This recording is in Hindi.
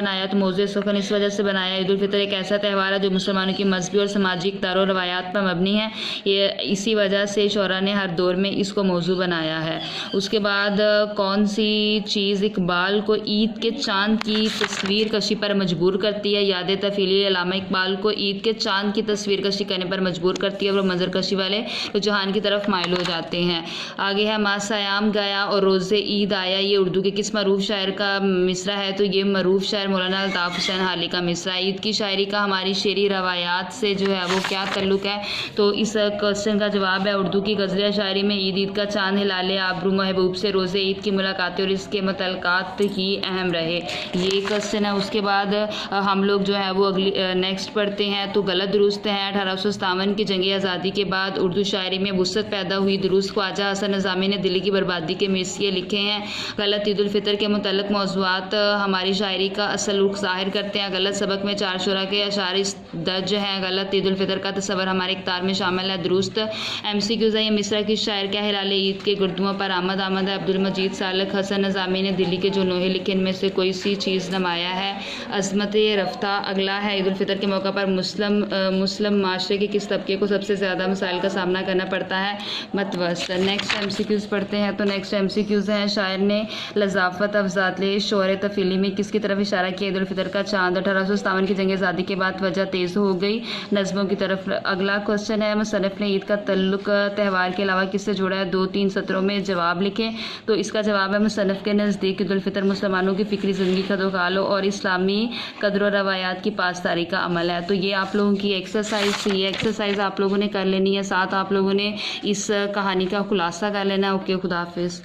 बनाया तो मौजूद सफ़न इस वजह से बनाया। ईद उल फितर एक ऐसा त्यौहार है जो मुसलमानों की मजहबी और सामाजिक दर और रवायात पर मबनी है। ये इसी वजह से शोरा ने हर दौर में इसको मौजू बनाया है। उसके बाद कौन सी चीज़ इकबाल को ईद के चाँद की तस्वीर कशी पर मजबूर करती है? याद तफीली अल्लामा इकबाल को ईद के चाँद की तस्वीर कशी करने पर मजबूर करती है। वो मंजर कशी वाले रुझान की तरफ माइल हो जाते हैं। आगे है मासयाम गया और रोज़े ईद आया, ये उर्दू के किस मरूफ शायर का मिसरा है? तो ये मरूफ शायर मौलाना अल्ताफ़ हुसैन हाली का मिसरा। ईद की शायरी का हमारी शेरी रवायात से जो है वो क्या ताल्लुक़ है? तो इस क्वेश्चन का जवाब है उर्दू की गज़ल शायरी में ईद ईद का चाँद हिलाले आबरू महबूब से रोज़े ईद की मुलाकातें और इसके मुतल्लक़ात ही अहम रहे, ये क्वेश्चन है। उसके बाद हम लोग जो है वो अगली नेक्स्ट पढ़ते हैं। तो गलत दुरुस्त है 1857 की जंग आज़ादी के बाद उर्दू शायरी में वुसअत पैदा हुई। दुरुस्त ख्वाजा हसन नज़ामी ने दिल्ली की बर्बादी के मिसिए लिखे हैं। गलत ईद उल फितर के मुतल्लिक़ मौज़ूआत हमारी शायरी का असल रुख ज़ाहिर करते हैं। गलत सबक में 4 शुरा के अशार दर्ज हैं। गलत ईद उल फितर का तस्वर हमारे इख्तियार में शामिल है। दुरुस्त MCQs है। ये मिसरा किस शायर का हिलाले ईद के गुर्दुओं पर आमद है? अब्दुल मजीद सालिक हसन नज़ामी ने दिल्ली के जो नोहे लिखे इनमें से कोई सी चीज़ नमाया है? अज़मत रफ्ता। अगला है ईद उल फितर के मौका पर मुस्लिम माशरे के किस तबके को सबसे ज़्यादा मसाइल का सामना करना पड़ता है? मतवस्त। नेक्स्ट MCQs पढ़ते हैं। तो नेक्स्ट MCQs हैं शायर ने लज़ाफ़त अफ़ज़ाले शोर तफ़ीली में किसकी तरफ इशारा किया? ईद उल फितर का चाँद। 1857 की जंग आज़ादी के बाद वजह तेज़ हो गई नज़्मों की तरफ। अगला क्वेश्चन है मुसन्निफ़ ने ईद का तल्लुक़ त्यौहार के अलावा किससे जोड़ा है? 2-3 सत्रों में जवाब लिखें। तो इसका जवाब है मुसन्निफ़ के नज़दीक ईद उल फितर मुसलमानों की फ़िक्री ज़िंदगी का दुखालो और इस्लामी कदर और रवायात की पासदारी का अमल है। तो ये आप लोगों की एक्सरसाइज थी। ये एक्सरसाइज आप लोगों ने कर लेनी है, साथ आप लोगों ने इस कहानी का खुलासा कर लेना। ओके, खुदा हाफिज़।